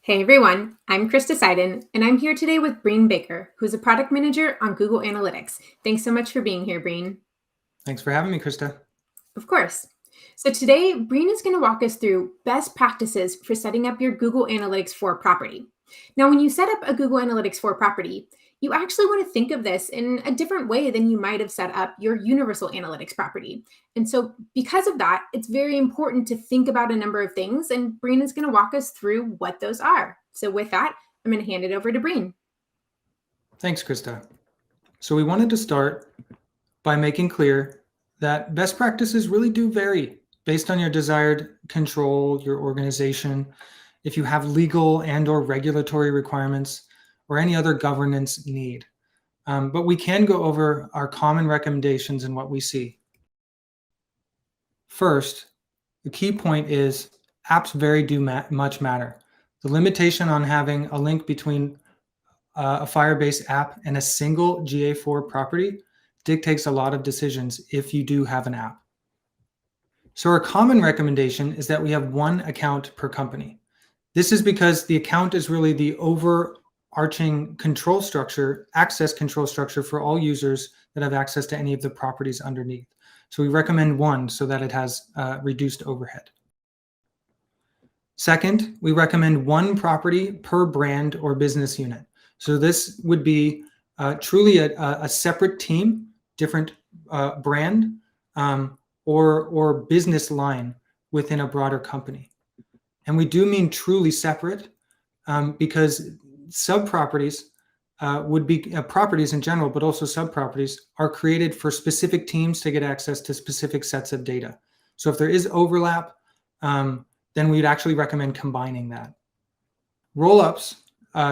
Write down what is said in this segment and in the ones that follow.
Hey everyone, I'm Krista Seiden, and I'm here today with Breen Baker, who's a product manager on Google Analytics. Thanks so much for being here, Breen. Thanks for having me, Krista. Of course. So today, Breen is going to walk us through best practices for setting up your Google Analytics 4 property. Now, when you set up a Google Analytics 4 property, you actually want to think of this in a different way than you might have set up your Universal Analytics property. And so, because of that, it's very important to think about a number of things, and Breen is going to walk us through what those are. So, with that, I'm going to hand it over to Breen. Thanks, Krista. So we wanted to start by making clear that best practices really do vary based on your desired control, your organization, if you have legal and or regulatory requirements, or any other governance need. But we can go over our common recommendations and what we see. First, the key point is apps much matter. The limitation on having a link between a Firebase app and a single GA4 property dictates a lot of decisions if you do have an app. So our common recommendation is that we have one account per company. This is because the account is really the overarching control structure, access control structure for all users that have access to any of the properties underneath. So we recommend one so that it has reduced overhead. Second, we recommend one property per brand or business unit. So this would be truly a separate team, different brand, or business line within a broader company. And we do mean truly separate because sub-properties would be properties in general, but also sub-properties are created for specific teams to get access to specific sets of data. So if there is overlap, then we'd actually recommend combining that. Rollups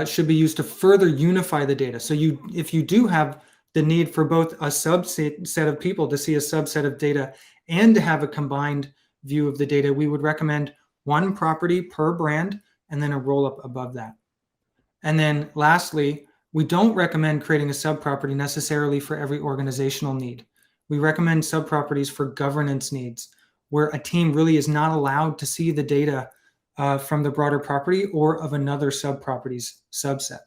should be used to further unify the data. So if you do have the need for both a subset of people to see a subset of data and to have a combined view of the data, we would recommend one property per brand and then a rollup above that. And then lastly, we don't recommend creating a sub-property necessarily for every organizational need. We recommend sub-properties for governance needs, where a team really is not allowed to see the data from the broader property or of another sub-property's subset.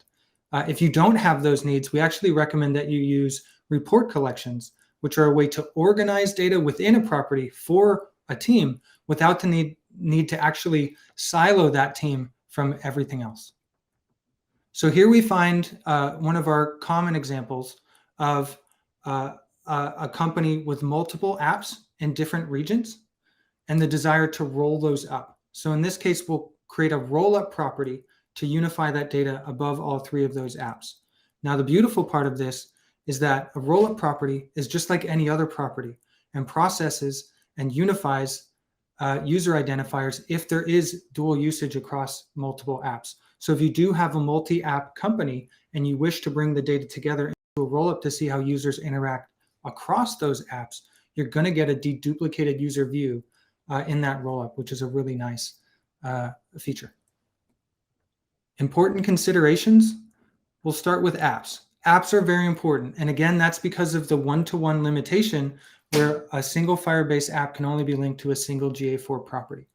If you don't have those needs, we actually recommend that you use report collections, which are a way to organize data within a property for a team without the need to actually silo that team from everything else. So here we find one of our common examples of a company with multiple apps in different regions and the desire to roll those up. So in this case, we'll create a roll-up property to unify that data above all three of those apps. Now, the beautiful part of this is that a roll-up property is just like any other property and processes and unifies user identifiers if there is dual usage across multiple apps. So if you do have a multi-app company and you wish to bring the data together into a roll-up to see how users interact across those apps, you're going to get a deduplicated user view in that rollup, which is a really nice feature. Important considerations, we'll start with apps. Apps are very important. And again, that's because of the one-to-one limitation where a single Firebase app can only be linked to a single GA4 property.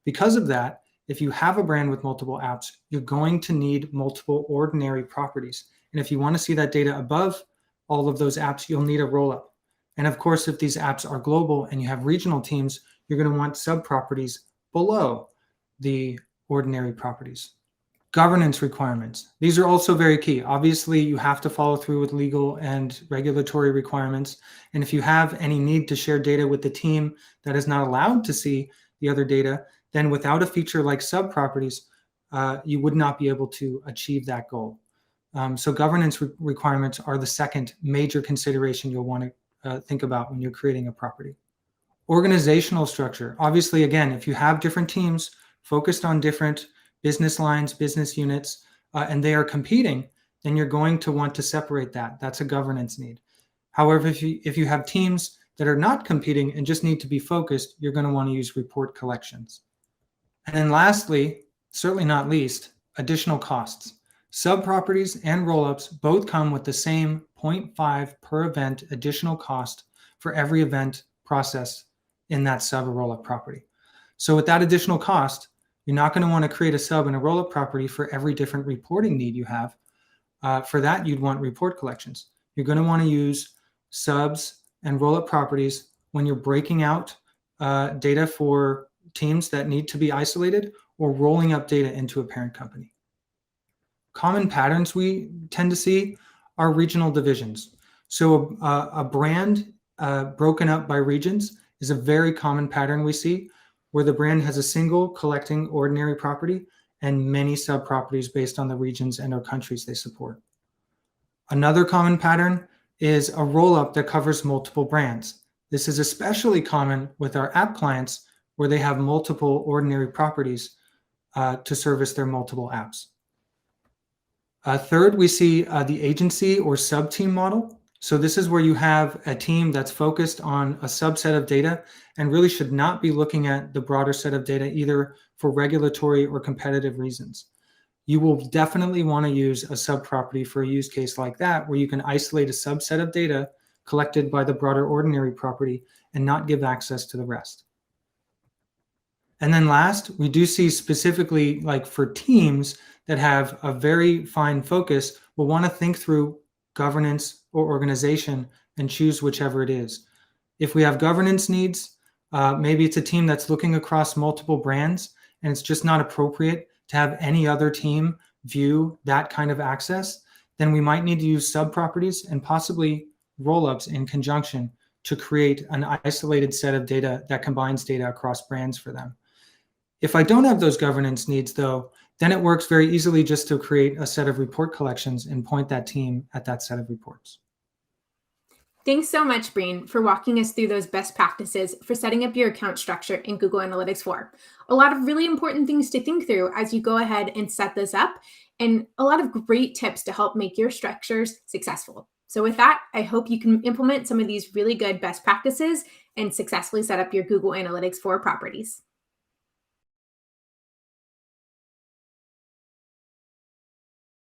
Because of that, if you have a brand with multiple apps, you're going to need multiple ordinary properties. And if you want to see that data above all of those apps, you'll need a rollup. And of course, if these apps are global and you have regional teams, you're going to want sub-properties below the ordinary properties. Governance requirements. These are also very key. Obviously, you have to follow through with legal and regulatory requirements. And if you have any need to share data with the team that is not allowed to see the other data, then without a feature like sub-properties, you would not be able to achieve that goal. So governance requirements are the second major consideration you'll want to think about when you're creating a property. Organizational structure. Obviously, again, if you have different teams focused on different business lines, business units, and they are competing, then you're going to want to separate that. That's a governance need. However, if you have teams that are not competing and just need to be focused, you're going to want to use report collections. And then lastly, certainly not least, additional costs. Sub-properties and rollups both come with the same 0.5 per event additional cost for every event processed in that sub or rollup property. So with that additional cost, You're not going to want to create a sub and a rollup property for every different reporting need you have. For that, you'd want report collections. You're going to want to use subs and rollup properties when you're breaking out data for teams that need to be isolated or rolling up data into a parent company. Common patterns we tend to see are regional divisions. So a brand broken up by regions is a very common pattern we see, where the brand has a single collecting ordinary property and many sub-properties based on the regions and or countries they support. Another common pattern is a roll-up that covers multiple brands. This is especially common with our app clients, where they have multiple ordinary properties to service their multiple apps. Third, we see the agency or sub-team model. So this is where you have a team that's focused on a subset of data and really should not be looking at the broader set of data, either for regulatory or competitive reasons. You will definitely want to use a sub-property for a use case like that, where you can isolate a subset of data collected by the broader ordinary property and not give access to the rest. And then last, we do see specifically, like for teams that have a very fine focus, will want to think through governance or organization and choose whichever it is. If we have governance needs, maybe it's a team that's looking across multiple brands and it's just not appropriate to have any other team view that kind of access, then we might need to use sub-properties and possibly roll-ups in conjunction to create an isolated set of data that combines data across brands for them. If I don't have those governance needs, though, then it works very easily just to create a set of report collections and point that team at that set of reports. Thanks so much, Breen, for walking us through those best practices for setting up your account structure in Google Analytics 4. A lot of really important things to think through as you go ahead and set this up, and a lot of great tips to help make your structures successful. So with that, I hope you can implement some of these really good best practices and successfully set up your Google Analytics 4 properties.